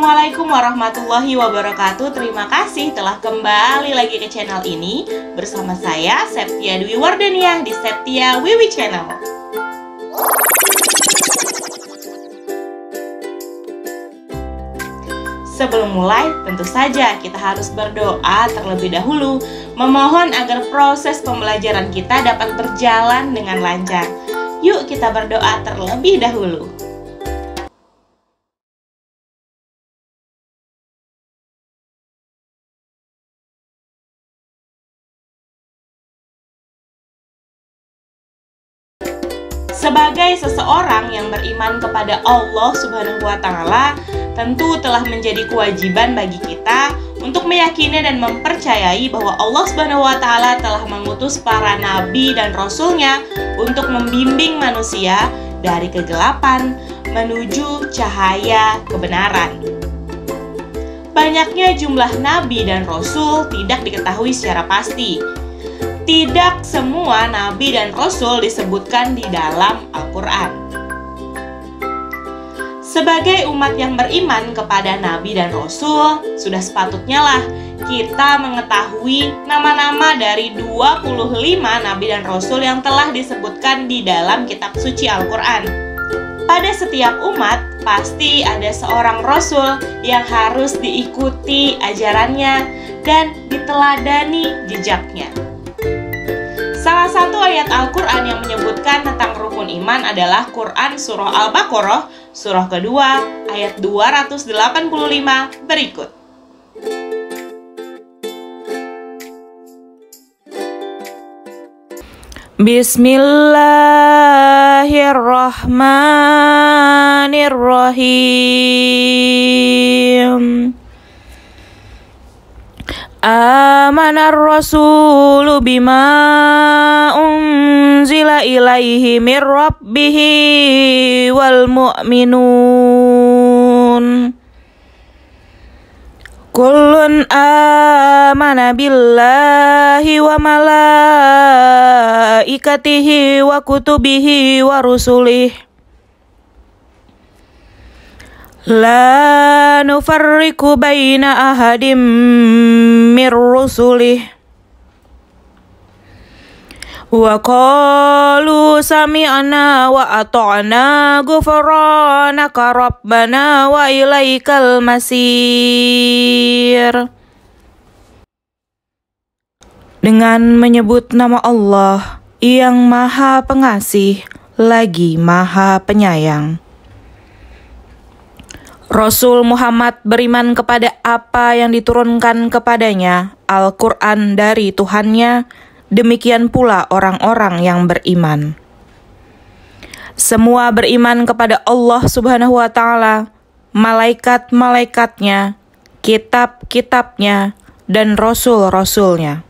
Assalamualaikum warahmatullahi wabarakatuh. Terima kasih telah kembali lagi ke channel ini bersama saya Septia Dwi Wardania di Septia Wiwi Channel. Sebelum mulai, tentu saja kita harus berdoa terlebih dahulu, memohon agar proses pembelajaran kita dapat berjalan dengan lancar. Yuk kita berdoa terlebih dahulu. Sebagai seseorang yang beriman kepada Allah Subhanahu wa Ta'ala, tentu telah menjadi kewajiban bagi kita untuk meyakini dan mempercayai bahwa Allah Subhanahu wa Ta'ala telah mengutus para nabi dan rasulnya untuk membimbing manusia dari kegelapan menuju cahaya kebenaran. Banyaknya jumlah nabi dan rasul tidak diketahui secara pasti. Tidak semua nabi dan rasul disebutkan di dalam Al-Quran. Sebagai umat yang beriman kepada nabi dan rasul, sudah sepatutnya lah kita mengetahui nama-nama dari 25 nabi dan rasul yang telah disebutkan di dalam kitab suci Al-Quran. Pada setiap umat, pasti ada seorang rasul yang harus diikuti ajarannya dan diteladani jejaknya. Salah satu ayat Al-Quran yang menyebutkan tentang rukun iman adalah Quran Surah Al-Baqarah, surah kedua, ayat 285 berikut. Bismillahirrahmanirrahim. Amanar rasulu bima unzila ilaihi mir rabbihi wal mu'minun. Kullun amana billahi wa malaikatihi wa kutubihi wa rusulihi la nufarriqu baina ahadim mir rusulih wa qalu sami'na wa ata'na ghufranaka rabbana wa ilaikal masir. Dengan menyebut nama Allah yang Maha Pengasih lagi Maha Penyayang. Rasul Muhammad beriman kepada apa yang diturunkan kepadanya, Al-Quran dari Tuhannya, demikian pula orang-orang yang beriman. Semua beriman kepada Allah Subhanahu wa Ta'ala, malaikat-malaikatnya, kitab-kitabnya, dan rasul-rasulnya.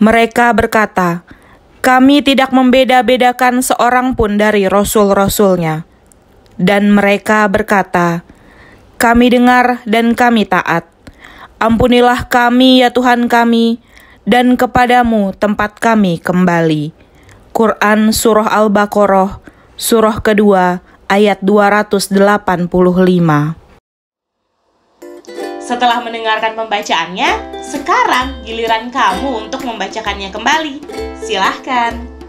Mereka berkata, kami tidak membeda-bedakan seorang pun dari rasul-rasulnya. Dan mereka berkata, kami dengar dan kami taat. Ampunilah kami ya Tuhan kami, dan kepadamu tempat kami kembali. Quran Surah Al-Baqarah, surah kedua, ayat 285. Setelah mendengarkan pembacaannya, sekarang giliran kamu untuk membacakannya kembali. Silahkan.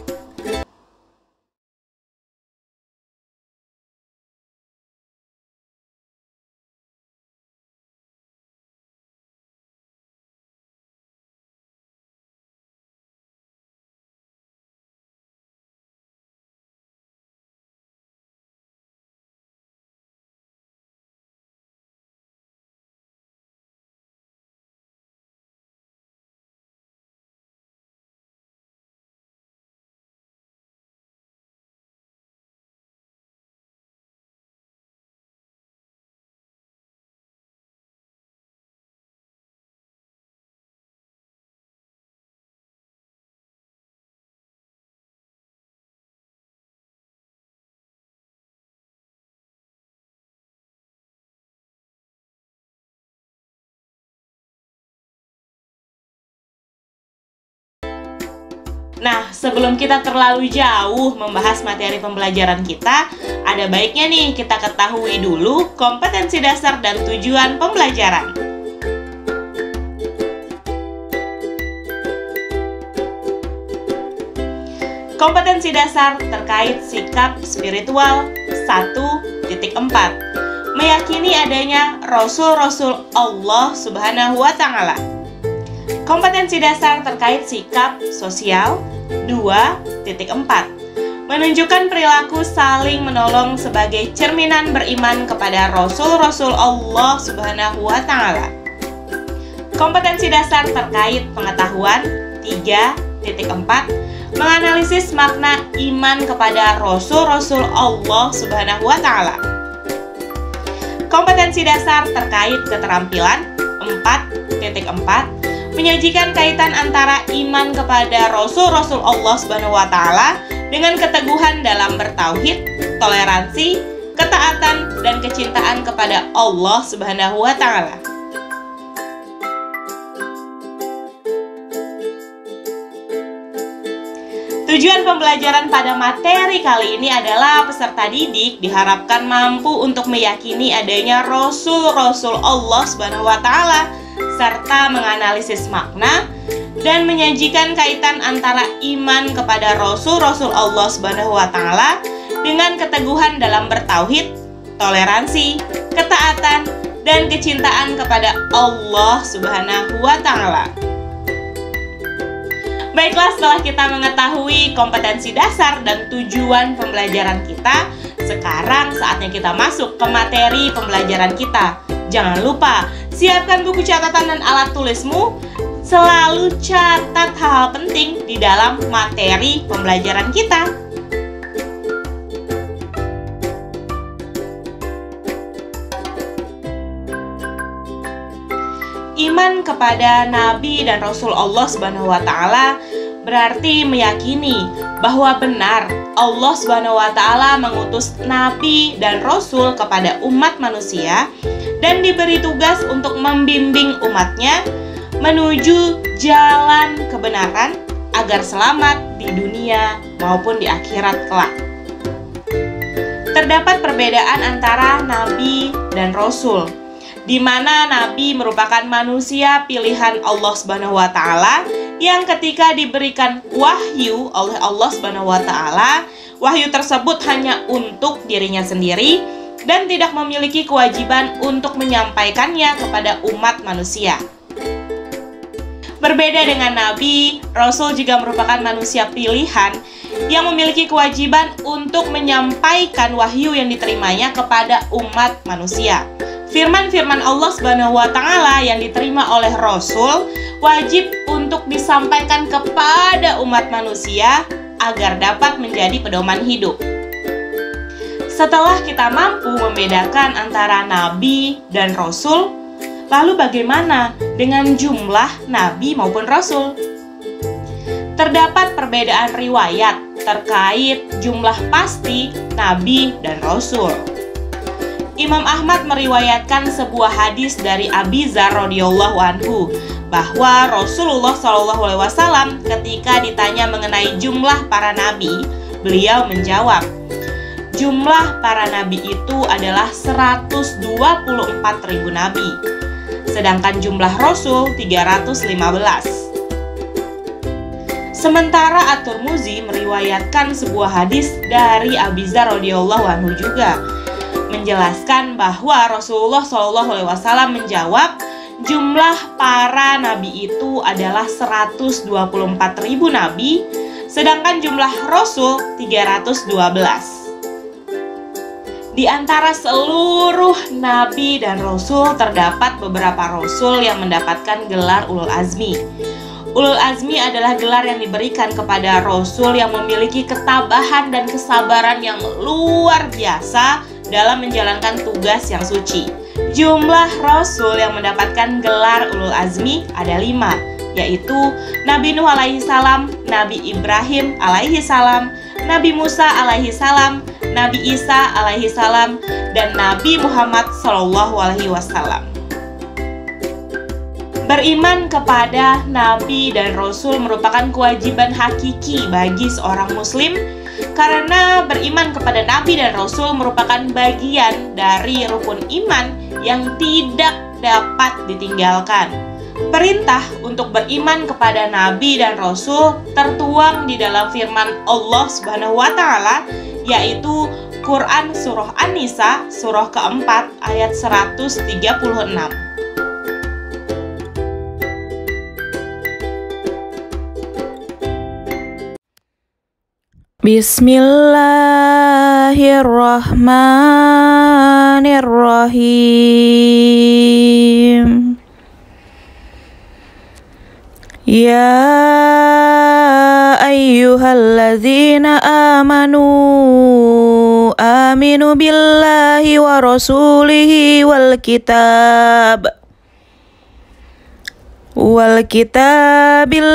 Nah, sebelum kita terlalu jauh membahas materi pembelajaran kita, ada baiknya nih kita ketahui dulu kompetensi dasar dan tujuan pembelajaran. Kompetensi dasar terkait sikap spiritual 1.4. Meyakini adanya Rasul-Rasul Allah Subhanahu wa Ta'ala. Kompetensi dasar terkait sikap sosial 2.4. Menunjukkan perilaku saling menolong sebagai cerminan beriman kepada Rasul-Rasul Allah Subhanahu wa Ta'ala. Kompetensi dasar terkait pengetahuan 3.4. Menganalisis makna iman kepada Rasul-Rasul Allah Subhanahu wa Ta'ala. Kompetensi dasar terkait keterampilan 4.4. Menyajikan kaitan antara iman kepada Rasul-Rasul Allah Subhanahu wa Ta'ala dengan keteguhan dalam bertauhid, toleransi, ketaatan, dan kecintaan kepada Allah Subhanahu wa Ta'ala. Tujuan pembelajaran pada materi kali ini adalah peserta didik diharapkan mampu untuk meyakini adanya Rasul-Rasul Allah Subhanahu wa Ta'ala serta menganalisis makna dan menyajikan kaitan antara iman kepada Rasul-Rasul Allah Subhanahu wa Ta'ala dengan keteguhan dalam bertauhid, toleransi, ketaatan, dan kecintaan kepada Allah Subhanahu wa Ta'ala. Baiklah, setelah kita mengetahui kompetensi dasar dan tujuan pembelajaran kita, sekarang saatnya kita masuk ke materi pembelajaran kita. Jangan lupa, siapkan buku catatan dan alat tulismu. Selalu catat hal-hal penting di dalam materi pembelajaran kita. Iman kepada Nabi dan Rasul Allah Subhanahu wa Ta'ala berarti meyakini bahwa benar Allah Subhanahu wa Ta'ala mengutus Nabi dan Rasul kepada umat manusia dan diberi tugas untuk membimbing umatnya menuju jalan kebenaran agar selamat di dunia maupun di akhirat kelak. Terdapat perbedaan antara Nabi dan Rasul, di mana Nabi merupakan manusia pilihan Allah Subhanahu wa Ta'ala yang ketika diberikan wahyu oleh Allah Subhanahu wa Ta'ala, wahyu tersebut hanya untuk dirinya sendiri dan tidak memiliki kewajiban untuk menyampaikannya kepada umat manusia. Berbeda dengan Nabi, Rasul juga merupakan manusia pilihan yang memiliki kewajiban untuk menyampaikan wahyu yang diterimanya kepada umat manusia. Firman-firman Allah Subhanahu wa Ta'ala yang diterima oleh Rasul wajib untuk disampaikan kepada umat manusia agar dapat menjadi pedoman hidup. Setelah kita mampu membedakan antara Nabi dan Rasul, lalu bagaimana dengan jumlah Nabi maupun Rasul? Terdapat perbedaan riwayat terkait jumlah pasti Nabi dan Rasul. Imam Ahmad meriwayatkan sebuah hadis dari Abi Dzar radhiyallahu anhu bahwa Rasulullah SAW ketika ditanya mengenai jumlah para nabi, beliau menjawab, jumlah para nabi itu adalah 124.000 nabi, sedangkan jumlah Rasul 315. Sementara At-Tirmidzi meriwayatkan sebuah hadis dari Abi Dzar radhiyallahu anhu juga menjelaskan bahwa Rasulullah SAW menjawab jumlah para nabi itu adalah 124.000 nabi, sedangkan jumlah Rasul 312. Di antara seluruh nabi dan rasul terdapat beberapa rasul yang mendapatkan gelar Ulul Azmi. Ulul Azmi adalah gelar yang diberikan kepada rasul yang memiliki ketabahan dan kesabaran yang luar biasa dalam menjalankan tugas yang suci. Jumlah rasul yang mendapatkan gelar Ulul Azmi ada 5, yaitu Nabi Nuh alaihi salam, Nabi Ibrahim alaihi salam, Nabi Musa alaihi salam, Nabi Isa alaihi salam, dan Nabi Muhammad sallallahu alaihi wasallam. Beriman kepada Nabi dan Rasul merupakan kewajiban hakiki bagi seorang Muslim, karena beriman kepada Nabi dan Rasul merupakan bagian dari rukun iman yang tidak dapat ditinggalkan. Perintah untuk beriman kepada Nabi dan Rasul tertuang di dalam firman Allah Subhanahu wa Ta'ala, yaitu Quran Surah An-Nisa, surah keempat, ayat 136. Bismillahirrahmanirrahim. Ya ayyuhalladzina amanu aminu billahi wa rasulihi wal kitabil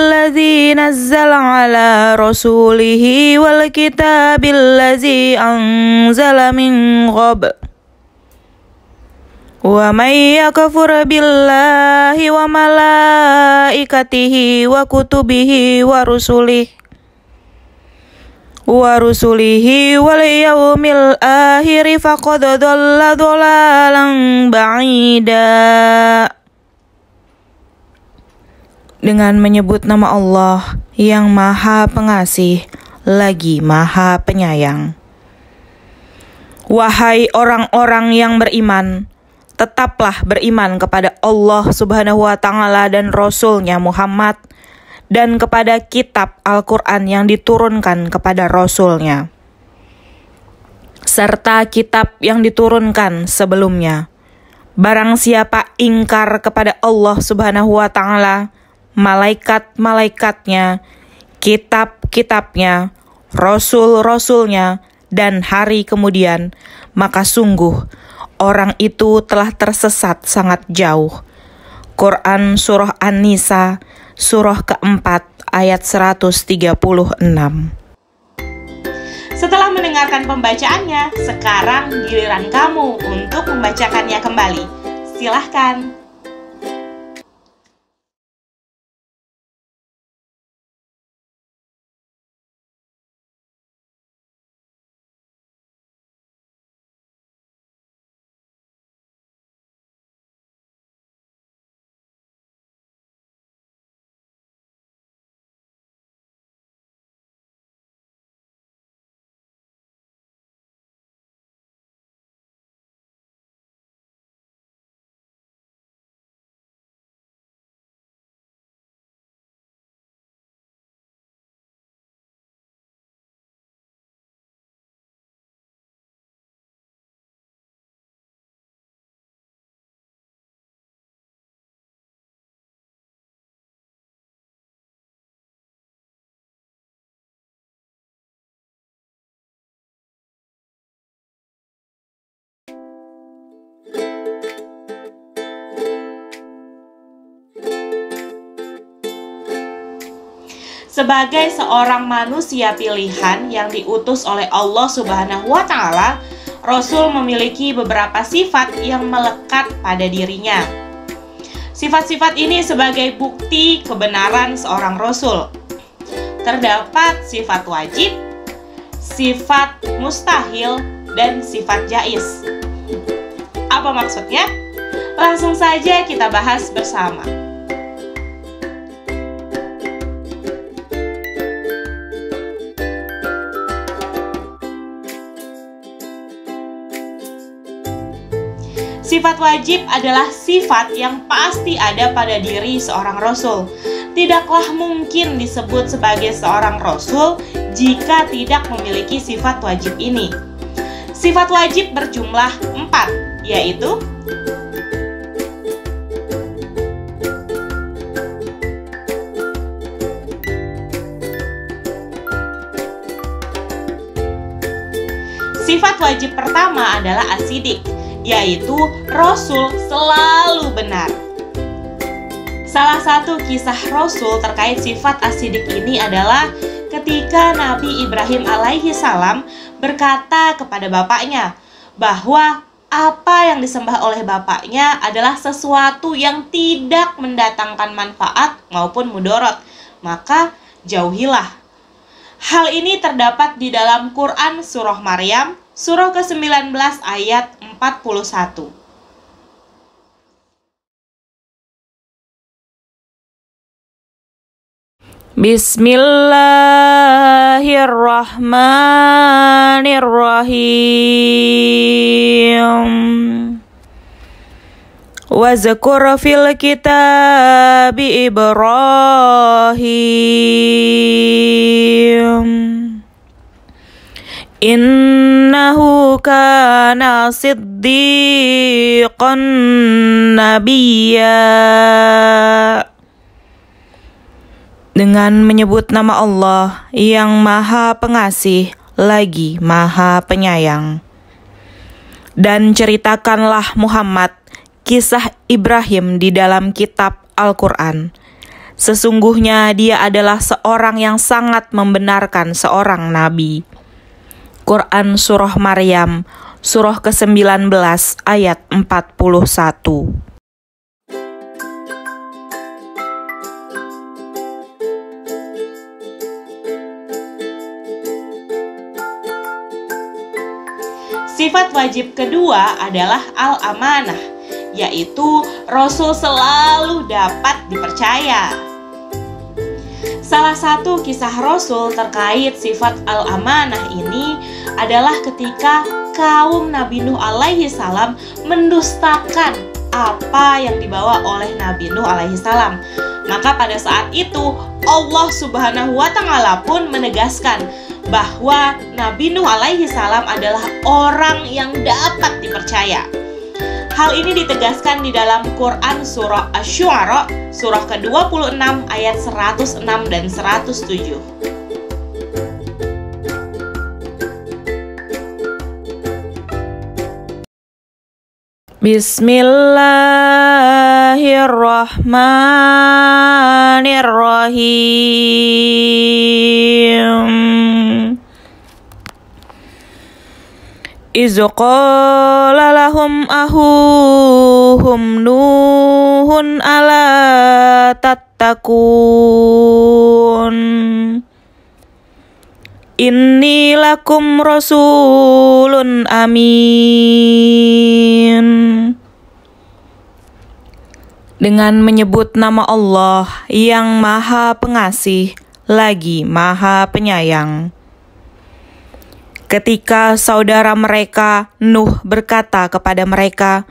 nazzala ala rasulihi wal kitabil ladzi anzala min qabl. Wa may yakfur billahi wa malaikatihi wa kutubihi wa rusulihi wal yawmil akhir faqad dhalla dhalalan ba'ida. Dengan menyebut nama Allah yang Maha Pengasih lagi Maha Penyayang. Wahai orang-orang yang beriman, tetaplah beriman kepada Allah Subhanahu wa Ta'ala dan Rasul-Nya Muhammad, dan kepada kitab Al-Quran yang diturunkan kepada Rasul-Nya, serta kitab yang diturunkan sebelumnya. Barang siapa ingkar kepada Allah Subhanahu wa Ta'ala, malaikat-malaikatnya, kitab-kitabnya, rasul-rasulnya, dan hari kemudian, maka sungguh orang itu telah tersesat sangat jauh. Quran Surah An-Nisa, surah keempat, ayat 136. Setelah mendengarkan pembacaannya, sekarang giliran kamu untuk membacakannya kembali. Silahkan. Sebagai seorang manusia pilihan yang diutus oleh Allah Subhanahu wa Ta'ala, Rasul memiliki beberapa sifat yang melekat pada dirinya. Sifat-sifat ini sebagai bukti kebenaran seorang Rasul. Terdapat sifat wajib, sifat mustahil, dan sifat jaiz. Apa maksudnya? Langsung saja kita bahas bersama. Sifat wajib adalah sifat yang pasti ada pada diri seorang Rasul. Tidaklah mungkin disebut sebagai seorang Rasul jika tidak memiliki sifat wajib ini. Sifat wajib berjumlah 4, yaitu sifat wajib pertama adalah asidik, yaitu Rasul selalu benar. Salah satu kisah Rasul terkait sifat asidik ini adalah ketika Nabi Ibrahim alaihi salam berkata kepada bapaknya bahwa apa yang disembah oleh bapaknya adalah sesuatu yang tidak mendatangkan manfaat maupun mudorot, maka jauhilah. Hal ini terdapat di dalam Quran Surah Maryam, surah ke-19 ayat 41. Bismillahirrahmanirrahim. Wazkur fil kitabi Ibrahim. Innahu kana siddiqan nabiyya. Dengan menyebut nama Allah yang Maha Pengasih lagi Maha Penyayang. Dan ceritakanlah Muhammad kisah Ibrahim di dalam kitab Al-Quran. Sesungguhnya dia adalah seorang yang sangat membenarkan seorang nabi. Quran Surah Maryam, surah ke-19 ayat 41. Sifat wajib kedua adalah al-amanah, yaitu Rasul selalu dapat dipercaya. Salah satu kisah Rasul terkait sifat al-amanah ini adalah ketika kaum Nabi Nuh alaihi salam mendustakan apa yang dibawa oleh Nabi Nuh alaihi salam. Maka pada saat itu Allah Subhanahu wa Ta'ala pun menegaskan bahwa Nabi Nuh alaihi salam adalah orang yang dapat dipercaya. Hal ini ditegaskan di dalam Quran Surah Asy-Syu'ara, surah ke-26 ayat 106 dan 107. Bismillahirrahmanirrahim. Iz qala lahum ahuhum Nuhun ala tattaqun. Inni lakum rasulun amin. Dengan menyebut nama Allah yang Maha Pengasih lagi Maha Penyayang. Ketika saudara mereka Nuh berkata kepada mereka,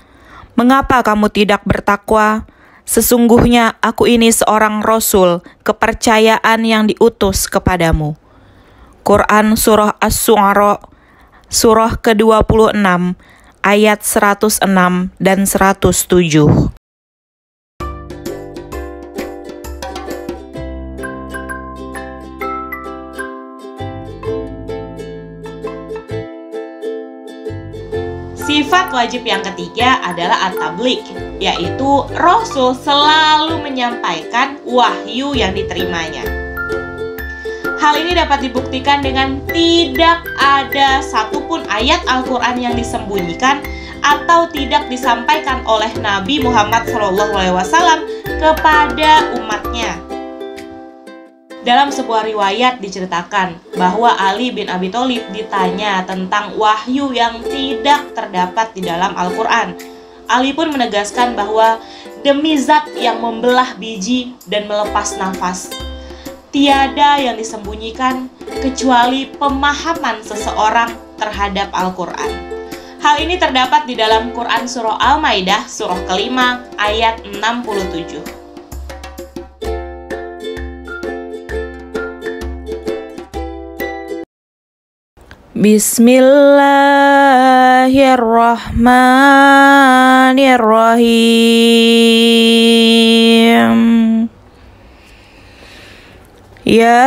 "Mengapa kamu tidak bertakwa? Sesungguhnya aku ini seorang rasul kepercayaan yang diutus kepadamu." Quran Surah Asy-Syu'ara, surah ke-26, ayat 106 dan 107. Sifat wajib yang ketiga adalah at-tabligh, yaitu Rasul selalu menyampaikan wahyu yang diterimanya. Hal ini dapat dibuktikan dengan tidak ada satupun ayat Al-Quran yang disembunyikan atau tidak disampaikan oleh Nabi Muhammad SAW kepada umatnya. Dalam sebuah riwayat diceritakan bahwa Ali bin Abi Thalib ditanya tentang wahyu yang tidak terdapat di dalam Al-Quran. Ali pun menegaskan bahwa demi zat yang membelah biji dan melepas nafas, tiada yang disembunyikan kecuali pemahaman seseorang terhadap Al-Quran. Hal ini terdapat di dalam Quran Surah Al-Maidah, surah ke-5, ayat 67. Bismillahirrahmanirrahim. Ya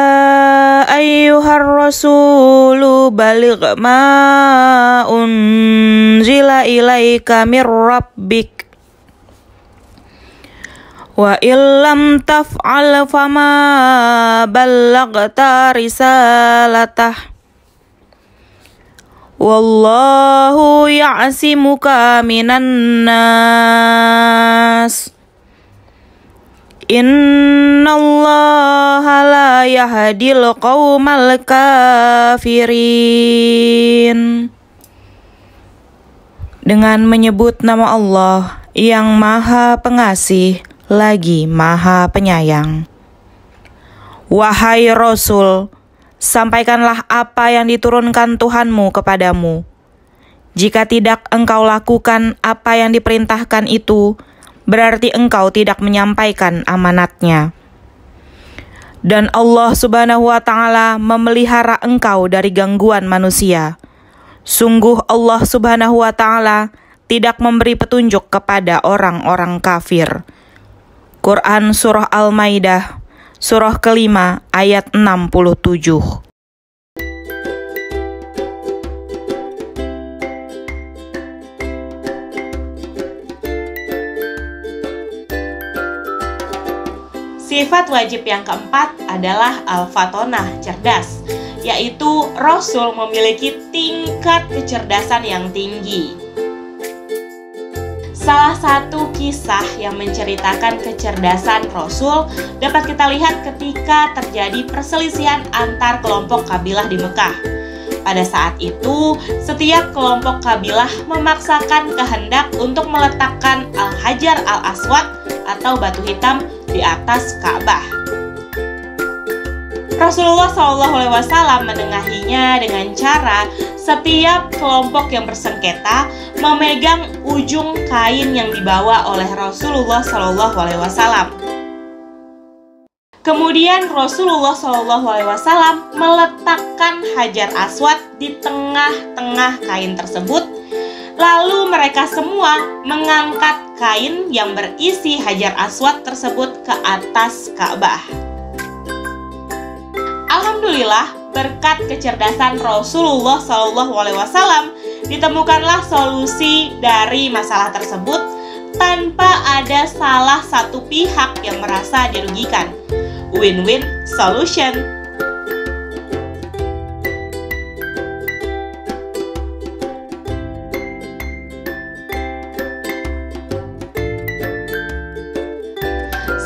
ayyuhar rasulu baligh ma unzila ilaika mir rabbik wa illam taf'al fama ballaghta risalatah Wallahu ya'simuka minan nas. Innallaha la yahdil qaumal kafirin. Dengan menyebut nama Allah yang Maha Pengasih lagi Maha Penyayang. Wahai Rasul, sampaikanlah apa yang diturunkan Tuhanmu kepadamu. Jika tidak engkau lakukan apa yang diperintahkan itu, berarti engkau tidak menyampaikan amanatnya. Dan Allah Subhanahu wa Ta'ala memelihara engkau dari gangguan manusia. Sungguh Allah Subhanahu wa Ta'ala tidak memberi petunjuk kepada orang-orang kafir. Quran Surah Al-Maidah, Surah kelima ayat 67. Sifat wajib yang keempat adalah al-fatonah, cerdas, yaitu Rasul memiliki tingkat kecerdasan yang tinggi. Salah satu kisah yang menceritakan kecerdasan Rasul dapat kita lihat ketika terjadi perselisihan antar kelompok kabilah di Mekah. Pada saat itu, setiap kelompok kabilah memaksakan kehendak untuk meletakkan Al-Hajar Al-Aswad atau batu hitam di atas Ka'bah. Rasulullah SAW menengahinya dengan cara setiap kelompok yang bersengketa memegang ujung kain yang dibawa oleh Rasulullah SAW. Kemudian Rasulullah SAW meletakkan Hajar Aswad di tengah-tengah kain tersebut. Lalu mereka semua mengangkat kain yang berisi Hajar Aswad tersebut ke atas Ka'bah. Alhamdulillah, berkat kecerdasan Rasulullah SAW, ditemukanlah solusi dari masalah tersebut tanpa ada salah satu pihak yang merasa dirugikan. Win-win solution.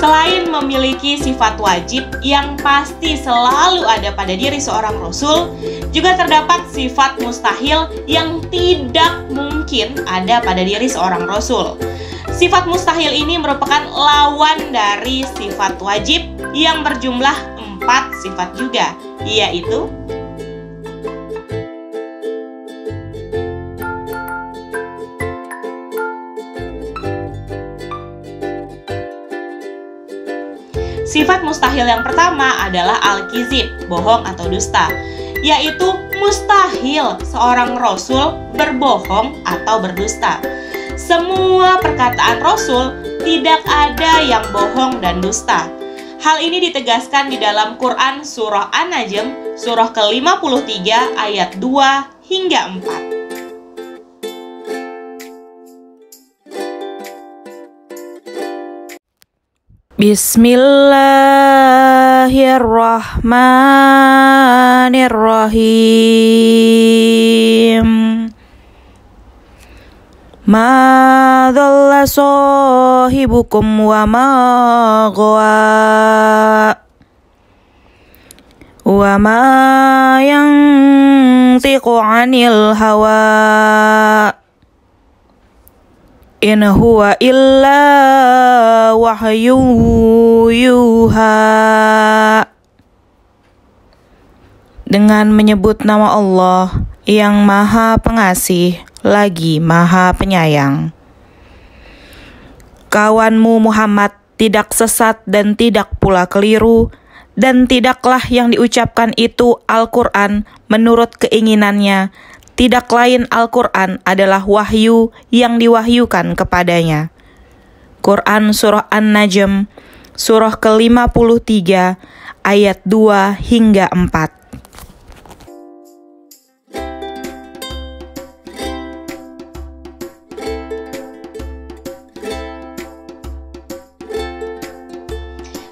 Selain memiliki sifat wajib yang pasti selalu ada pada diri seorang Rasul, juga terdapat sifat mustahil yang tidak mungkin ada pada diri seorang Rasul. Sifat mustahil ini merupakan lawan dari sifat wajib yang berjumlah 4 sifat juga, yaitu sifat mustahil yang pertama adalah al-kizib, bohong atau dusta, yaitu mustahil seorang Rasul berbohong atau berdusta. Semua perkataan Rasul tidak ada yang bohong dan dusta. Hal ini ditegaskan di dalam Quran Surah An-Najm, Surah ke-53 ayat 2 hingga 4. Bismillahirrahmanirrahim. Ma dhalla sahibukum wa ma ghawa wa ma yantiqu 'anil hawa in huwa illa wahyu yuha. Dengan menyebut nama Allah yang Maha Pengasih lagi Maha Penyayang. Kawanmu Muhammad tidak sesat dan tidak pula keliru, dan tidaklah yang diucapkan itu Al-Quran menurut keinginannya. Tidak lain Al-Quran adalah wahyu yang diwahyukan kepadanya. Quran Surah An-Najm, Surah ke-53, ayat 2 hingga 4.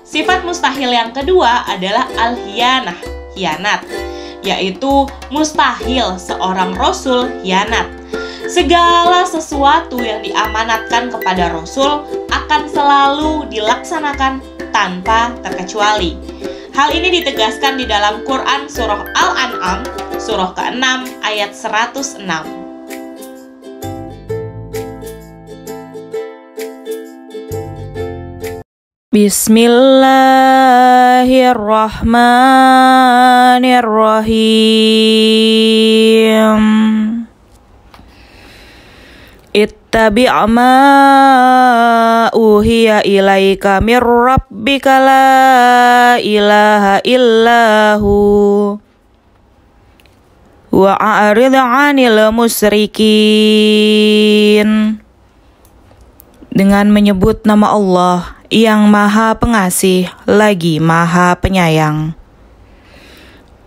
Sifat mustahil yang kedua adalah al-hiyanah, hianat. yaitu mustahil seorang rasul hianat. Segala sesuatu yang diamanatkan kepada rasul akan selalu dilaksanakan tanpa terkecuali. Hal ini ditegaskan di dalam Quran surah Al-An'am, surah ke-6 ayat 106. Bismillahirrahmanirrahim. Ittabi' ma uhiya ilaika mir rabbika la ilaha illahu wa a'rid 'anil musyrikin. Dengan menyebut nama Allah yang Maha Pengasih lagi Maha Penyayang.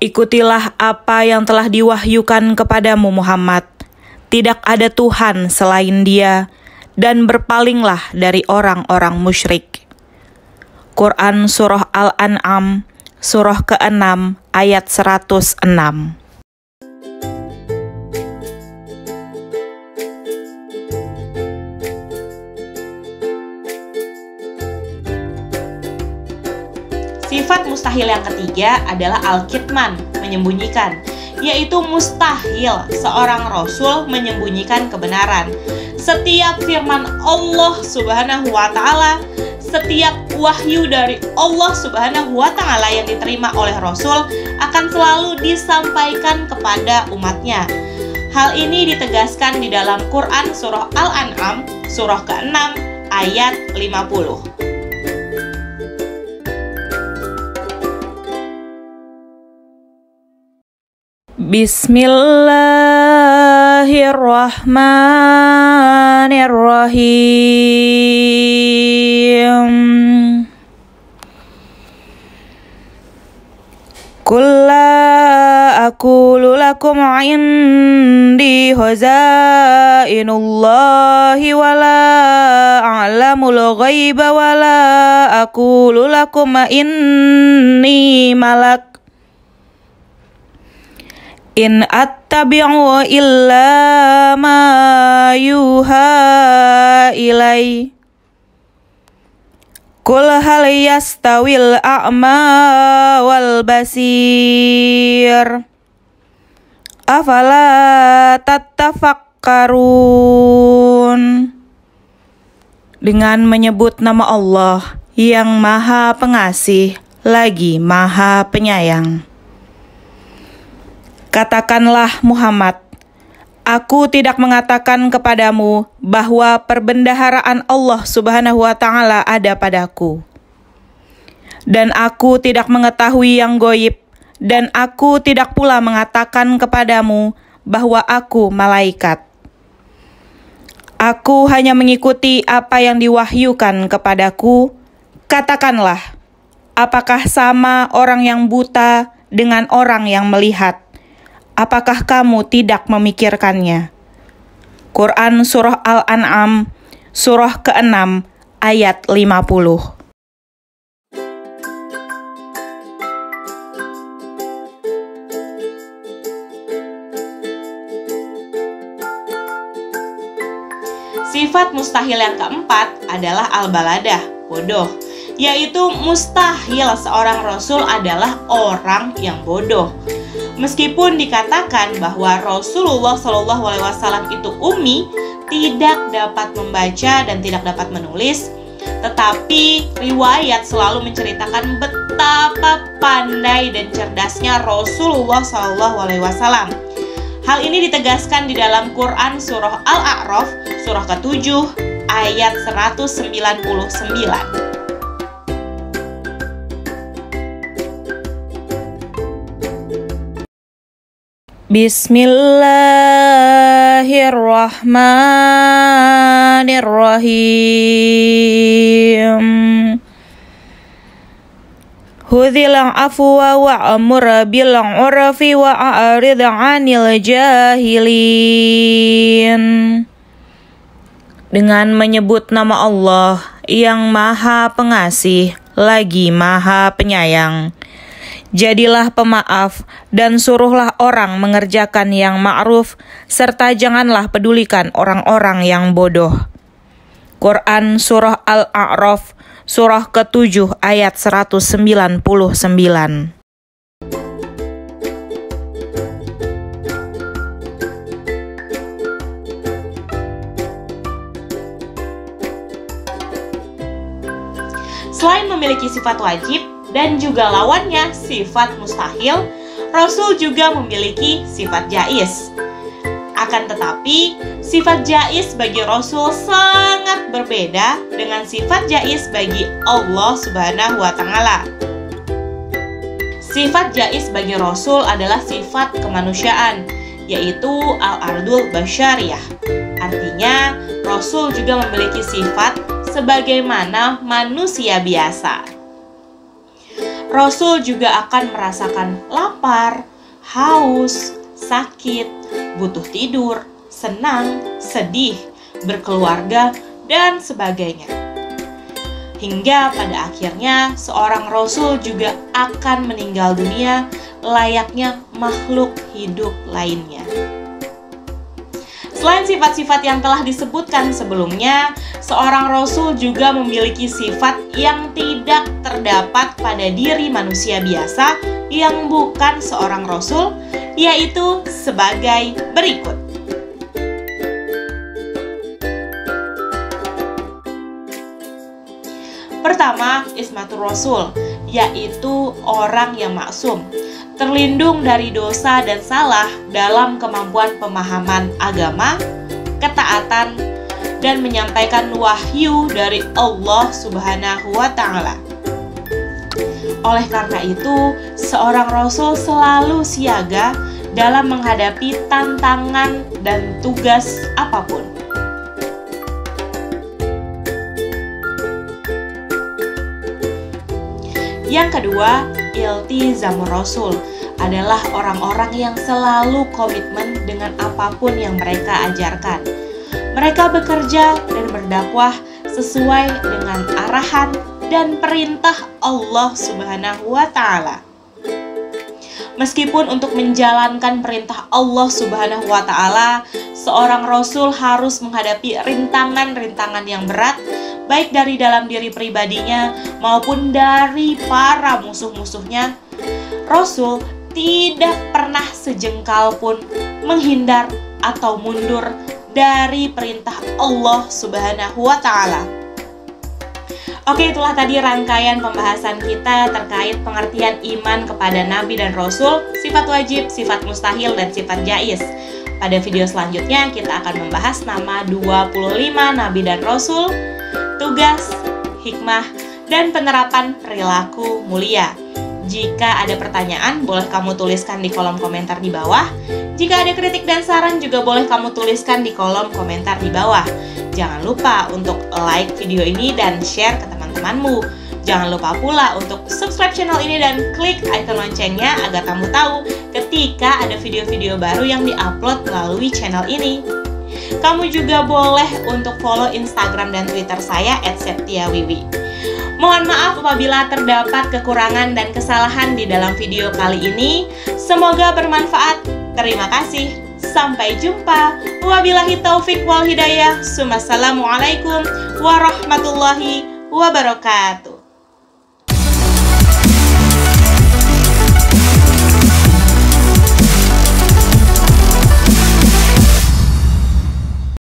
Ikutilah apa yang telah diwahyukan kepadamu Muhammad. Tidak ada Tuhan selain Dia, dan berpalinglah dari orang-orang musyrik. Quran surah Al-An'am, surah ke-6 ayat 106. Sifat mustahil yang ketiga adalah al-kitman, menyembunyikan, yaitu mustahil seorang rasul menyembunyikan kebenaran. Setiap firman Allah Subhanahu wa Ta'ala, setiap wahyu dari Allah Subhanahu wa Ta'ala yang diterima oleh rasul akan selalu disampaikan kepada umatnya. Hal ini ditegaskan di dalam Quran surah Al-An'am, surah ke-6 ayat 50. Bismillahirrahmanirrahim. Qul la aqulu lakum 'indi khazainullahi wa la a'lamul ghaiba wa la aqulu lakum inni malak. In attabi'u illa ma yuha ilai. Qul hal yastawil a'ma wal basir. Afala tattafakkarun. Dengan menyebut nama Allah yang Maha Pengasih lagi Maha Penyayang. Katakanlah Muhammad, aku tidak mengatakan kepadamu bahwa perbendaharaan Allah Subhanahu wa Ta'ala ada padaku. Dan aku tidak mengetahui yang goib, dan aku tidak pula mengatakan kepadamu bahwa aku malaikat. Aku hanya mengikuti apa yang diwahyukan kepadaku. Katakanlah, apakah sama orang yang buta dengan orang yang melihat? Apakah kamu tidak memikirkannya? Quran surah Al-An'am, surah ke-6 ayat 50. Sifat mustahil yang keempat adalah al-baladah, bodoh, yaitu mustahil seorang rasul adalah orang yang bodoh. Meskipun dikatakan bahwa Rasulullah SAW itu ummi, tidak dapat membaca dan tidak dapat menulis, tetapi riwayat selalu menceritakan betapa pandai dan cerdasnya Rasulullah SAW. Hal ini ditegaskan di dalam Quran surah Al-A'raf, surah ke-7 ayat 199. Bismillahirrahmanirrahim. Hudhil afwa wa'amur bil 'urfi wa'arid 'anil jahilin. Dengan menyebut nama Allah yang Maha Pengasih lagi Maha Penyayang, Jadilah pemaaf dan suruhlah orang mengerjakan yang ma'ruf, serta janganlah pedulikan orang-orang yang bodoh. Quran Surah Al-A'raf, surah ke-7 ayat 199. Selain memiliki sifat wajib dan juga lawannya sifat mustahil, Rasul juga memiliki sifat jaiz. Akan tetapi, sifat jaiz bagi Rasul sangat berbeda dengan sifat jaiz bagi Allah Subhanahu wa Ta'ala. Sifat jaiz bagi Rasul adalah sifat kemanusiaan, yaitu al-ardul basyariyah. Artinya, Rasul juga memiliki sifat sebagaimana manusia biasa. Rasul juga akan merasakan lapar, haus, sakit, butuh tidur, senang, sedih, berkeluarga, dan sebagainya. Hingga pada akhirnya seorang Rasul juga akan meninggal dunia layaknya makhluk hidup lainnya. Selain sifat-sifat yang telah disebutkan sebelumnya, seorang Rasul juga memiliki sifat yang tidak terdapat pada diri manusia biasa yang bukan seorang Rasul, yaitu sebagai berikut. Pertama, Ismatur Rasul, yaitu orang yang maksum, terlindung dari dosa dan salah dalam kemampuan pemahaman agama, ketaatan, dan menyampaikan wahyu dari Allah Subhanahu wa Ta'ala. Oleh karena itu, seorang Rasul selalu siaga dalam menghadapi tantangan dan tugas apapun. Yang kedua, iltizamur Rasul adalah orang-orang yang selalu komitmen dengan apapun yang mereka ajarkan. Mereka bekerja dan berdakwah sesuai dengan arahan dan perintah Allah Subhanahu wa Ta'ala. Meskipun untuk menjalankan perintah Allah Subhanahu wa Ta'ala, seorang Rasul harus menghadapi rintangan-rintangan yang berat, baik dari dalam diri pribadinya maupun dari para musuh-musuhnya. Rasul tidak pernah sejengkal pun menghindar atau mundur dari perintah Allah Subhanahu wa Ta'ala. Oke, itulah tadi rangkaian pembahasan kita terkait pengertian iman kepada Nabi dan Rasul, sifat wajib, sifat mustahil, dan sifat jaiz. Pada video selanjutnya kita akan membahas nama 25 Nabi dan Rasul, tugas, hikmah, dan penerapan perilaku mulia. Jika ada pertanyaan, boleh kamu tuliskan di kolom komentar di bawah. Jika ada kritik dan saran, juga boleh kamu tuliskan di kolom komentar di bawah. Jangan lupa untuk like video ini dan share ke teman-temanmu. Jangan lupa pula untuk subscribe channel ini dan klik icon loncengnya agar kamu tahu ketika ada video-video baru yang diupload melalui channel ini. Kamu juga boleh untuk follow Instagram dan Twitter saya @septiawiwi. Mohon maaf apabila terdapat kekurangan dan kesalahan di dalam video kali ini. Semoga bermanfaat. Terima kasih. Sampai jumpa. Wabillahi taufik wal hidayah. Assalamualaikum warahmatullahi wabarakatuh.